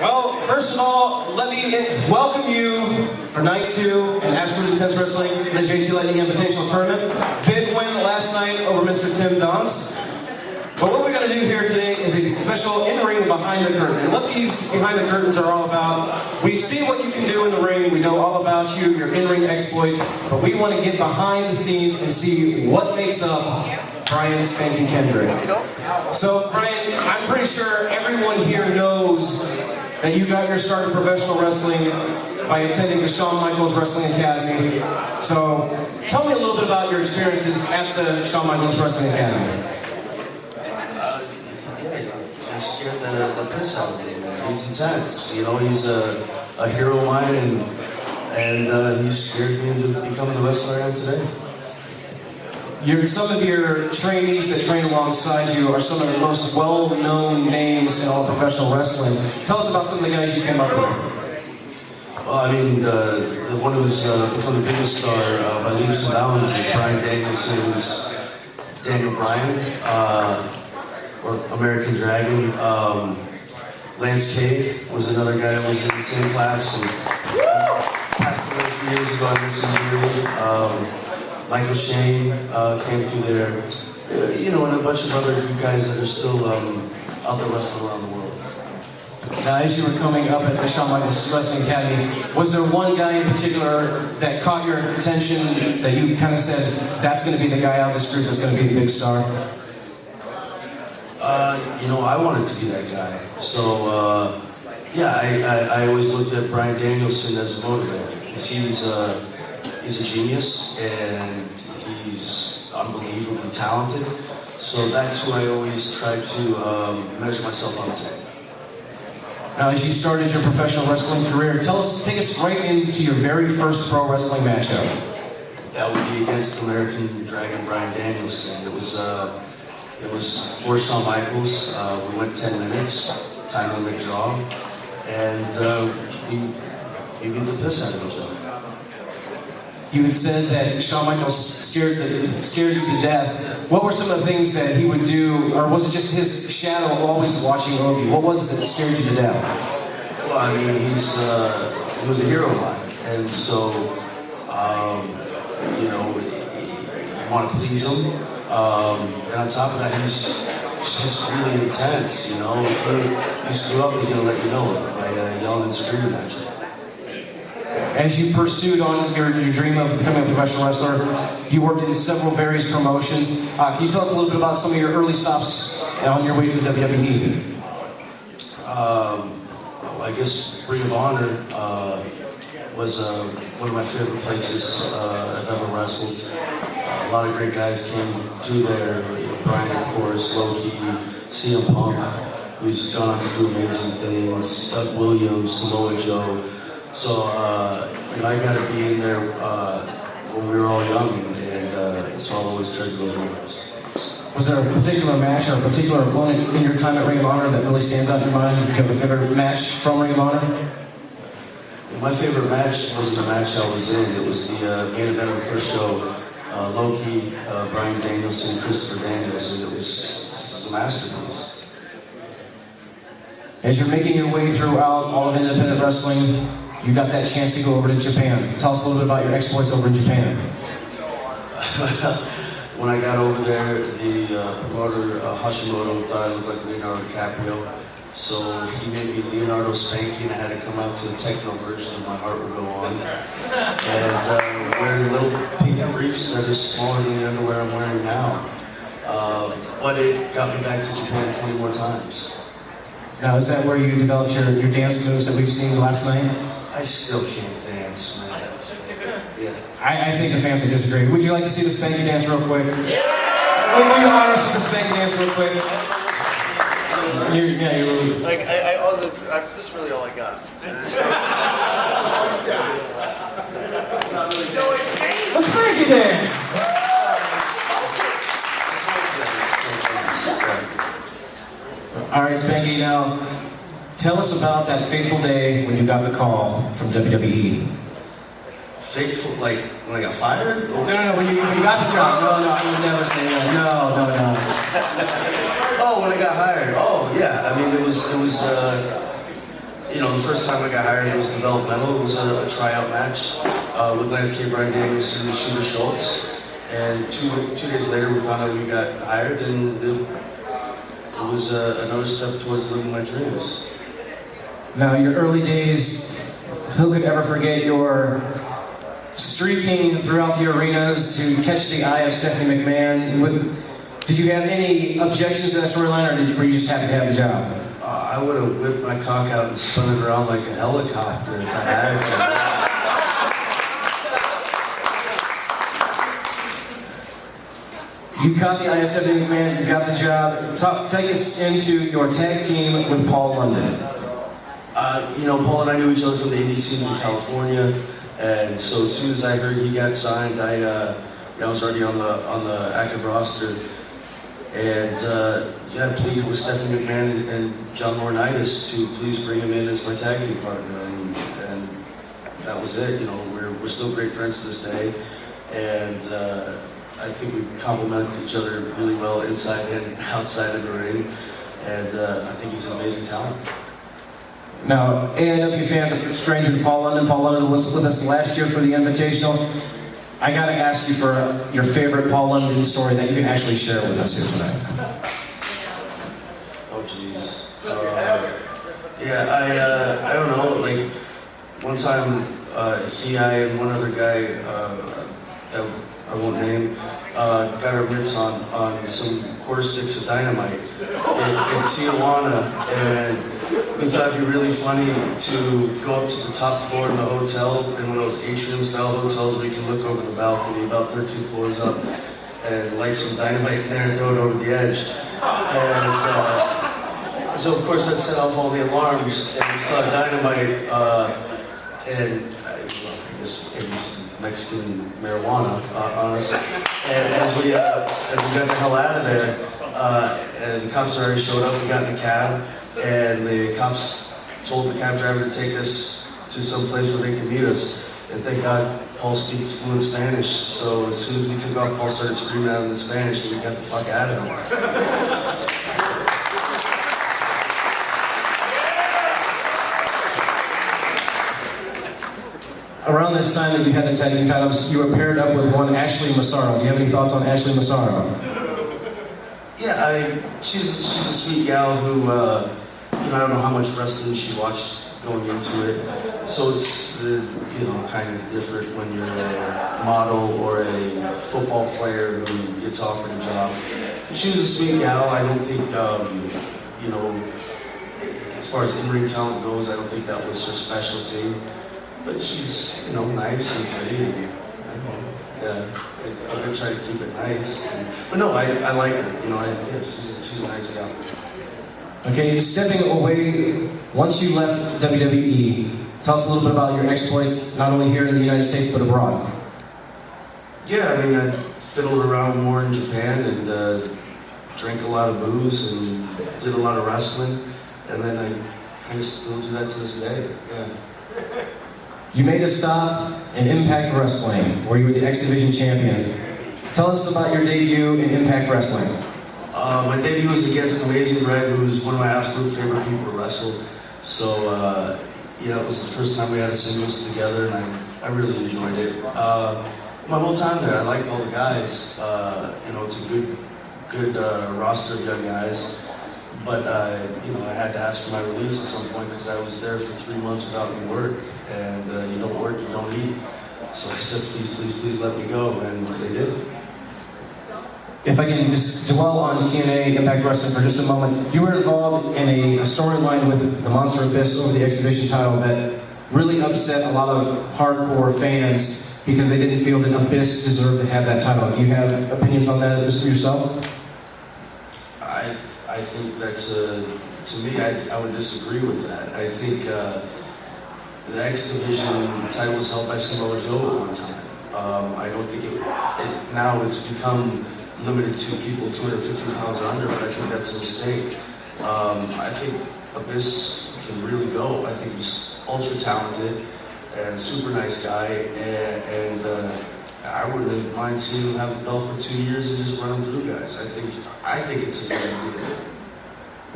Well, first of all, let me welcome you for night 2 in Absolute Intense Wrestling, the JT Lightning Invitational Tournament. Big win last night over Mr. Tim Donst. But what we're going to do here today is a special in-ring behind the curtain. And what these behind the curtains are all about, we've seen what you can do in the ring, we know all about you, your in-ring exploits, but we want to get behind the scenes and see what makes up Brian Spanky Kendrick. So Brian, I'm pretty sure everyone here knows that you got your start in professional wrestling by attending the Shawn Michaels Wrestling Academy. So tell me a little bit about your experiences at the Shawn Michaels Wrestling Academy. He scared the piss out of me, man. He's intense, you know, he's a hero of mine, and he scared me into becoming the wrestler I am today. Some of your trainees that train alongside you are some of the most well-known names in all professional wrestling. Tell us about some of the guys you came up with. Well, I mean, the one who's become the biggest star by leaps and bounds is Brian Danielson, who's Daniel Bryan, or American Dragon. Lance Cade was another guy who was in the same class and passed away a few years ago in this injury. Michael Shane came through there, you know, and a bunch of other guys that are still out there wrestling around the world. Now, as you were coming up at the Shawn Michaels Wrestling Academy, was there one guy in particular that caught your attention that you kind of said, that's going to be the guy out of this group that's going to be the big star? You know, I wanted to be that guy. So, yeah, I always looked at Brian Danielson as a motivator, because he's a genius, and he's unbelievably talented. So that's who I always tried to measure myself up to. Now, as you started your professional wrestling career, take us right into your very first pro wrestling matchup. That would be against American Dragon Brian Danielson. It was for Shawn Michaels. We went 10 minutes, time limit draw, and we beat the piss out of each other. You had said that Shawn Michaels scared you to death. What were some of the things that he would do, or was it just his shadow always watching over you? What was it that scared you to death? Well, I mean, he was a hero of mine, and so, you know, you want to please him, and on top of that, he's just really intense, you know. If you screw up, he's going to let you know by yelling and screaming at you. As you pursued on your dream of becoming a professional wrestler, you worked in several various promotions. Can you tell us a little bit about some of your early stops on your way to the WWE? I guess Ring of Honor was one of my favorite places I've ever wrestled. A lot of great guys came through there. Brian, of course, Low-Key, CM Punk, who's gone on to do amazing things, Doug Williams, Samoa Joe. So, you know, I got to be in there when we were all young, and so I'll always treasure those moments. Was there a particular match or a particular opponent in your time at Ring of Honor that really stands out in your mind? Do you have a favorite match from Ring of Honor? My favorite match wasn't the match I was in. It was the main event of the first show. Low-Key, Brian Danielson, Christopher Daniels, and it was a masterpiece. As you're making your way throughout all of independent wrestling, you got that chance to go over to Japan. Tell us a little bit about your exploits over in Japan. When I got over there, the promoter Hashimoto thought I looked like Leonardo DiCaprio, so he made me Leonardo Spanky, and I had to come out to a techno version of My Heart Will Go On, and wearing little pink briefs that are smaller than the underwear I'm wearing now. But it got me back to Japan 20 more times. Now, is that where you developed your dance moves that we've seen last night? I still can't dance, man. Yeah. I think the fans would disagree. Would you like to see the Spanky dance real quick? Yeah! Will you honor us with the Spanky dance real quick? You're really... Like, this is really all I got. The Spanky dance! All right, Spanky, now tell us about that fateful day when you got the call from WWE. Fateful, like when I got fired? No, when you got the job. No, I would never say that. No. Oh, when I got hired. Oh, yeah. I mean, it was you know, the first time I got hired, it was developmental. It was a tryout match with Lance K, Brian Danielson, and Shooter Schultz. And two days later, we found out we got hired, and it was another step towards living my dreams. Now, your early days, who could ever forget your streaking throughout the arenas to catch the eye of Stephanie McMahon? Did you have any objections to that storyline, or were you just happy to have the job? I would have whipped my cock out and spun it around like a helicopter if I had to. You caught the eye of Stephanie McMahon, you got the job. Take us into your tag team with Paul London. You know, Paul and I knew each other from the indie scenes in California, and so as soon as I heard he got signed, I was already on the active roster, and I pleaded with Stephanie McMahon and John Laurinaitis to please bring him in as my tag team partner, and that was it. You know, we're still great friends to this day, and I think we complemented each other really well inside and outside of the ring, and I think he's an amazing talent. Now, AIW fans are stranger to Paul London. Paul London was with us last year for the Invitational. I gotta ask you for your favorite Paul London story that you can actually share with us here tonight. Oh, jeez. I don't know, like, one time, I and one other guy, that I won't name, got our mitts on some quarter sticks of dynamite in Tijuana, and we thought it'd be really funny to go up to the top floor in the hotel, in one of those atrium-style hotels where you can look over the balcony about 13 floors up, and light some dynamite in there and throw it over the edge. And so, of course, that set off all the alarms, and we saw dynamite, and I guess it was Mexican marijuana on us. And as we got the hell out of there, and the cops already showed up, we got in a cab, and the cops told the cab driver to take us to some place where they could meet us. And thank God Paul speaks fluent Spanish, so as soon as we took off, Paul started screaming out in Spanish, and we got the fuck out of there. Around this time that you had the tag team titles, you were paired up with one Ashley Massaro. Do you have any thoughts on Ashley Massaro? Yeah, she's a sweet gal who, you know, I don't know how much wrestling she watched going into it. So it's, you know, kind of different when you're a model or a football player who gets offered a job. She was a sweet gal. I don't think, you know, as far as in-ring talent goes, I don't think that was her specialty. But she's, you know, nice and pretty. And, I'm gonna try to keep it nice. But no, I like her. You know, she's a nice gal. Okay, stepping away, once you left WWE, tell us a little bit about your exploits, not only here in the United States, but abroad. Yeah, I mean, I fiddled around more in Japan and drank a lot of booze and did a lot of wrestling. And then I kind of still do that to this day, yeah. You made a stop in Impact Wrestling, where you were the X Division champion. Tell us about your debut in Impact Wrestling. My debut was against Amazing Red, who was one of my absolute favorite people to wrestle. So, you know, it was the first time we had a singles together, and I really enjoyed it. My whole time there, I liked all the guys. You know, it's a good roster of young guys. But, you know, I had to ask for my release at some point because I was there for 3 months without any work. And you don't work, you don't eat. So I said, please, please, please let me go. And they did. If I can just dwell on TNA Impact Wrestling for just a moment. You were involved in a storyline with the Monster Abyss over the X Division title that really upset a lot of hardcore fans because they didn't feel that Abyss deserved to have that title. Do you have opinions on that yourself? I think that's, to me, I would disagree with that. I think the X Division title was held by Samoa Joe at one time. I don't think now it's become limited to people 250 pounds or under, but I think that's a mistake. I think Abyss can really go. I think he's ultra talented and a super nice guy, and I wouldn't mind seeing him have the belt for 2 years and just run him through guys. I think it's a good idea.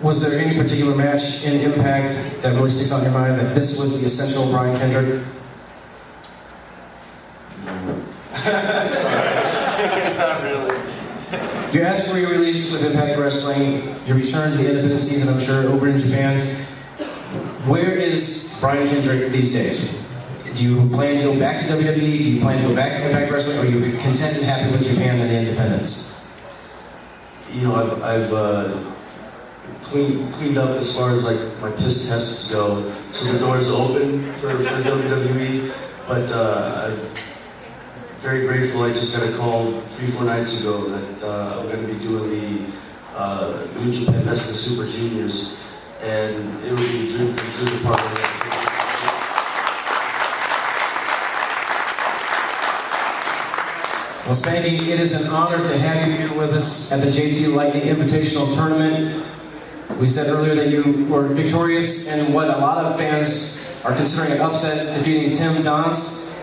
Was there any particular match in Impact that really sticks out in your mind that this was the essential Brian Kendrick? Not really. You asked for your release with Impact Wrestling, your return to the independent season, I'm sure, over in Japan. Where is Brian Kendrick these days? Do you plan to go back to WWE? Do you plan to go back to Impact Wrestling? Or are you content and happy with Japan and the independents? You know, I've cleaned up as far as like my piss tests go, so the door's open for WWE. But I'm very grateful. I just got a call 3-4 nights ago that I'm going to be doing the New Japan Best of Super Juniors, and it would be a dream come true to part of that. Well, Spanky, it is an honor to have you here with us at the JT Lightning Invitational Tournament. We said earlier that you were victorious in what a lot of fans are considering an upset, defeating Tim Donst.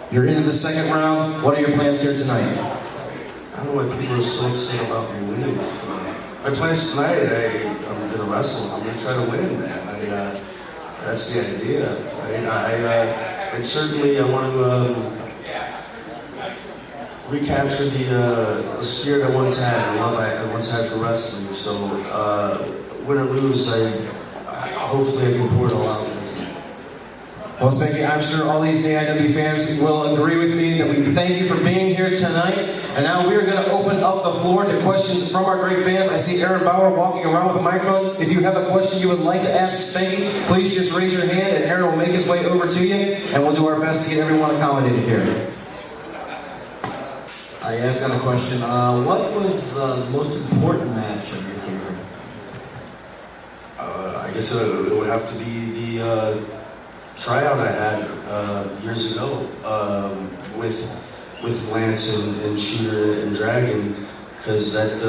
You're into the second round. What are your plans here tonight? I don't know why people are so upset about me winning. My plans tonight, I'm going to wrestle. I'm going to try to win, man. That's the idea. And certainly I want to recapture the spirit I once had, the love I once had for wrestling. So, win or lose, hopefully I can pour it all out. Well, Spanky, I'm sure all these AIW fans will agree with me that we thank you for being here tonight. And now we are going to open up the floor to questions from our great fans. I see Aaron Bauer walking around with a microphone. If you have a question you would like to ask Spanky, please just raise your hand and Aaron will make his way over to you. And we'll do our best to get everyone accommodated here. I've got a question. What was the most important match of your career? I guess it would have to be the tryout I had years ago with Lance and Shooter and Dragon, because that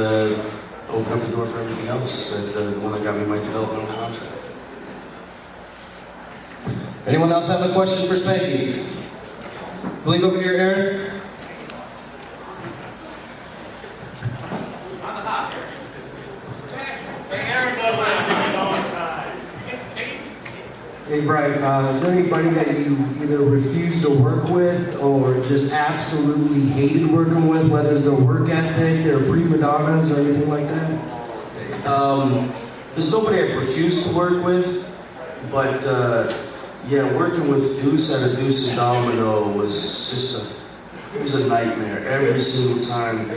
opened up the door for everything else. The one that got me my developmental contract. Anyone else have a question for Spanky? Believe over here, Aaron. Hey Brian, is there anybody that you either refused to work with or just absolutely hated working with, whether it's their work ethic, their prima donnas, or anything like that? There's nobody I've refused to work with, but yeah, working with Deuce at a Deuce's Domino was just it was a nightmare every single time.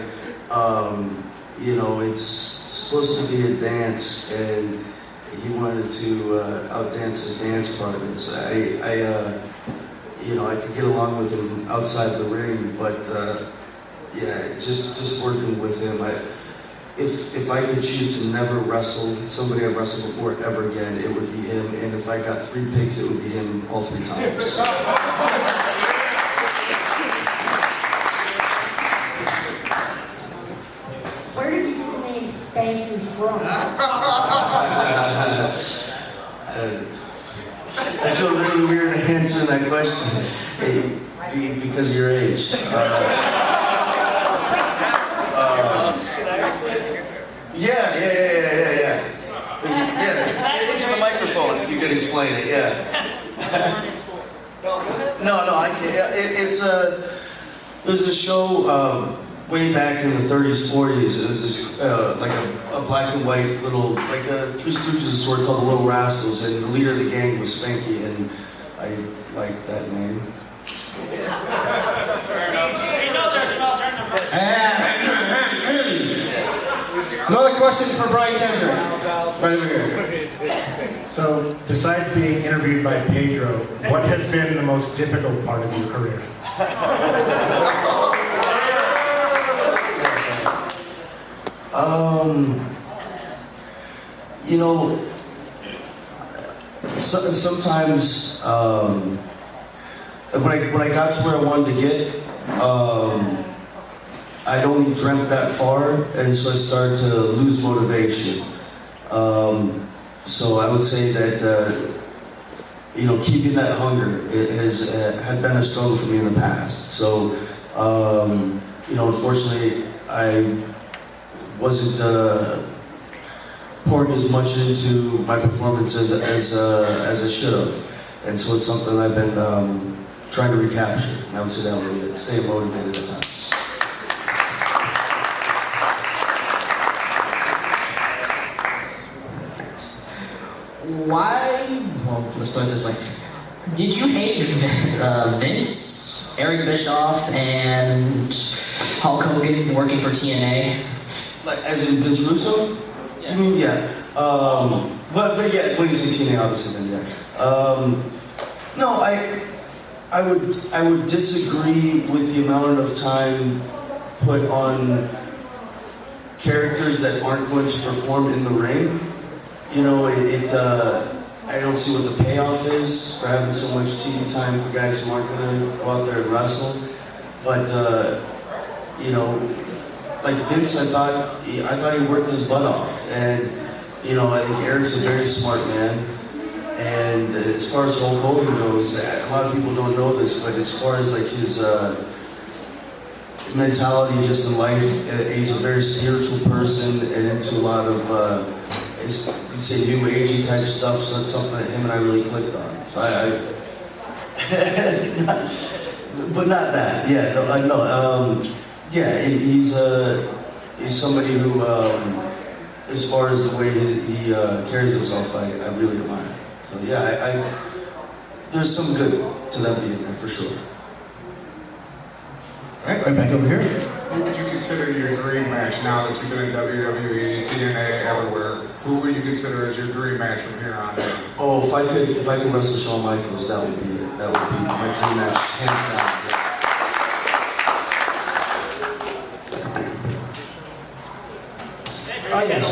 You know, it's supposed to be a dance, and he wanted to outdance his dance partners. You know, I could get along with him outside the ring, but yeah, just working with him. If I could choose to never wrestle somebody I've wrestled before ever again, it would be him. And if I got 3 pigs, it would be him all 3 times. Where did you get the name Spanky from? I feel really weird answering that question. Hey, because of your age. Yeah, into the microphone if you could explain it, yeah. No, I can't. There's a show way back in the 30s, 40s. It was this, like a black and white little, like a Three Stooges sort called the Little Rascals, and the leader of the gang was Spanky, and I liked that name. Another question for Brian Kendrick. Right over here. So, besides being interviewed by Pedro, what has been the most difficult part of your career? You know, sometimes when I got to where I wanted to get, I'd only dreamt that far, and so I started to lose motivation. So I would say that you know, keeping that hunger had been a struggle for me in the past. So you know, unfortunately, I wasn't poured as much into my performance as I should have. And so it's something I've been trying to recapture. And I would say that would stay motivated at times. Well, let's put it this way. Did you hate Vince, Eric Bischoff, and Hulk Hogan working for TNA? Like, as in Vince Russo? Yeah. I mean, yeah. But yeah, when you say TNA, obviously, then yeah. No, I would disagree with the amount of time put on characters that aren't going to perform in the ring. You know, I don't see what the payoff is for having so much TV time for guys who aren't going to go out there and wrestle. But, you know, like Vince, I thought he worked his butt off. And, you know, I think Eric's a very smart man. And as far as Hulk Hogan goes, a lot of people don't know this, but as far as like his mentality just in life, he's a very spiritual person and into a lot of, you'd say new agey type stuff, so that's something that him and I really clicked on. So but not that, yeah, yeah, he's somebody who, as far as the way he carries himself, I really admire. So yeah, there's some good to them being there for sure. All right back over here. Who would you consider your dream match now that you've been in WWE, TNA, everywhere? Who would you consider as your dream match from here on in? Oh, if I could wrestle Shawn Michaels, that would be it. That would be my dream match, hands down. Oh yes,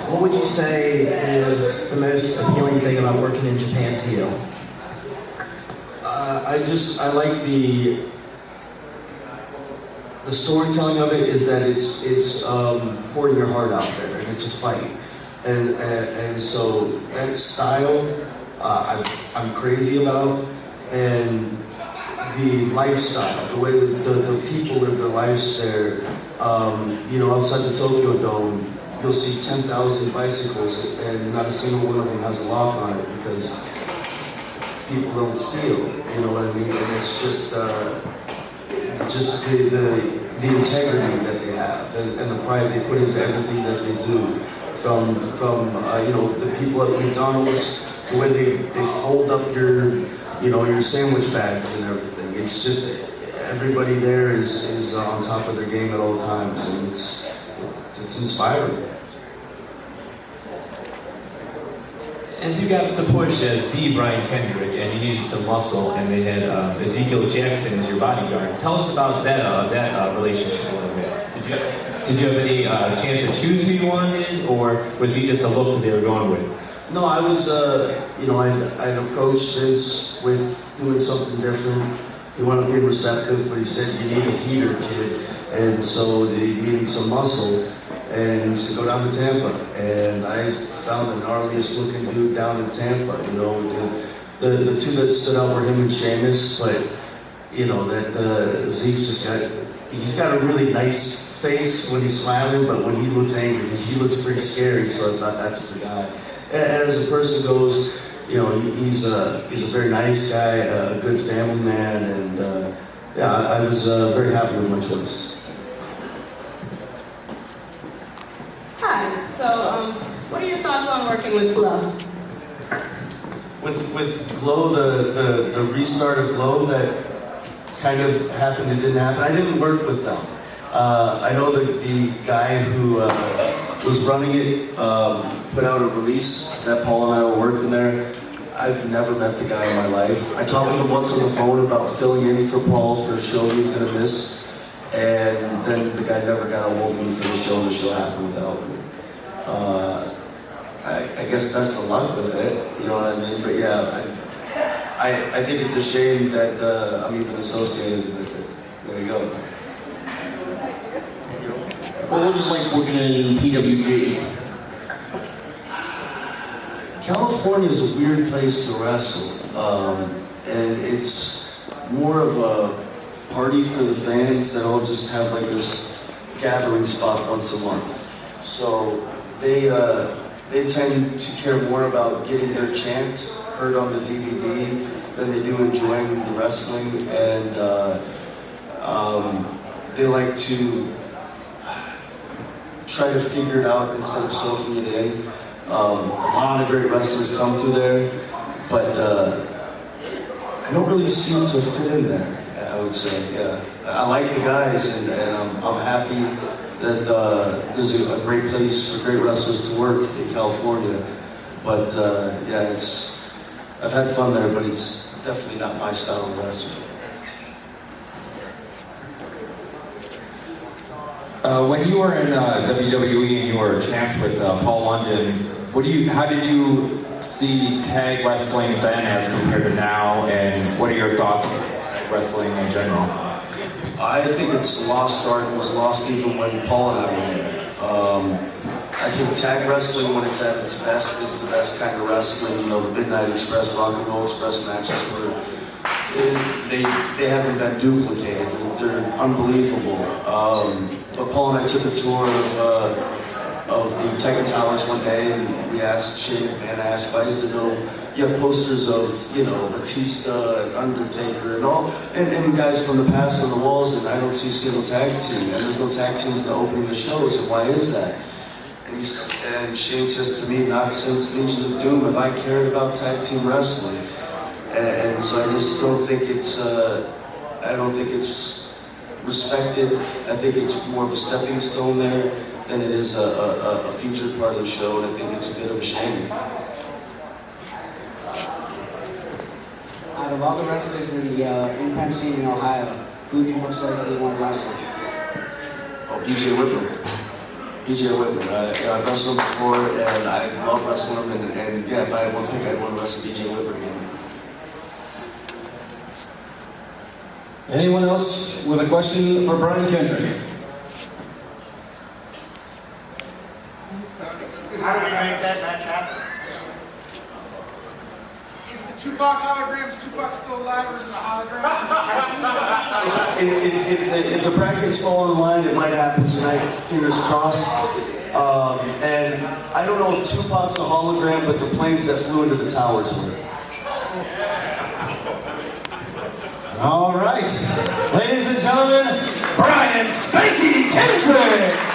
what would you say is the most appealing thing about working in Japan to you? I like the storytelling of it is that it's pouring your heart out there and it's a fight. And so that style I'm crazy about, and the lifestyle, the way the people live their lives there. You know, outside the Tokyo Dome, you'll see 10,000 bicycles and not a single one of them has a lock on it because people don't steal, you know what I mean? And it's just the integrity that they have and the pride they put into everything that they do. From you know, the people at McDonald's, the way they fold up your sandwich bags and everything. It's just everybody there is on top of their game at all times, and it's inspiring. As you got the push as the Brian Kendrick and you needed some muscle and they had Ezekiel Jackson as your bodyguard, tell us about that relationship a little bit. Did you have any chance to choose who you wanted, or was he just a look that they were going with? No, I was, you know, I'd approached Vince with doing something different. He wanted to be receptive, but he said, you need a heater, kid. And so they needed some muscle. And he said, go down to Tampa. And I found the gnarliest looking dude down in Tampa. You know, the two that stood out were him and Sheamus. But, you know, that Zeke's he's got a really nice face when he's smiling, but when he looks angry, he looks pretty scary. So I thought that's the guy. And as a person goes, you know, he's a very nice guy, a good family man, and yeah, I was very happy with my choice. Hi. So, what are your thoughts on working with Glow? With Glow, the restart of Glow that kind of happened and didn't happen. I didn't work with them. I know the guy who was running it put out a release that Paul and I were working there. I've never met the guy in my life. I talked with him once on the phone about filling in for Paul for a show he was going to miss, and then the guy never got a hold of me for the show. The show happened without me. I guess best of luck with it, you know what I mean? But yeah, I think it's a shame that I'm even associated with it. There you go. What was it like working in PWG? California is a weird place to wrestle, and it's more of a party for the fans that all just have like this gathering spot once a month. So they they tend to care more about getting their chant heard on the DVD than they do enjoying the wrestling, and they like to try to figure it out instead of soaking it in. A lot of great wrestlers come through there, but I don't really seem to fit in there, I would say. Yeah. I like the guys, and I'm happy that there's a great place for great wrestlers to work in California. But yeah, I've had fun there, but it's definitely not my style of wrestling. When you were in WWE and you were champ with Paul London, how did you see tag wrestling then as compared to now, and what are your thoughts on tag wrestling in general? I think it's lost art and was lost even when Paul and I were there. I think tag wrestling, when it's at its best, is the best kind of wrestling. You know, the Midnight Express, Rock and Roll Express matches they haven't been duplicated. They're unbelievable. But Paul and I took a tour of the Tekken Towers one day, and we asked Shane McMahon, I asked guys to know, you have posters of, you know, Batista and Undertaker and all, and guys from the past on the walls, and I don't see a single tag team, and there's no tag teams in the opening of the shows, and why is that? And Shane says to me, not since Legion of Doom have I cared about tag team wrestling. And so I just don't think it's, respected. I think it's more of a stepping stone there than it is a featured part of the show, and I think it's a bit of a shame. Out of all the wrestlers in the Impact scene in Ohio, who would you most likely want to wrestle? Oh, BJ Whitmer. BJ Whitmer. I've wrestled him before, and I love wrestling him, and yeah, if I had one pick, I'd want to wrestle BJ Whitmer again. Anyone else with a question for Brian Kendrick? How do we make that match happen? Is the Tupac holograms Tupac still alive, or is it a hologram? If the brackets fall in line, it might happen tonight, fingers crossed. And I don't know if Tupac's a hologram, but the planes that flew into the towers were. All right, ladies and gentlemen, Brian Spanky Kendrick.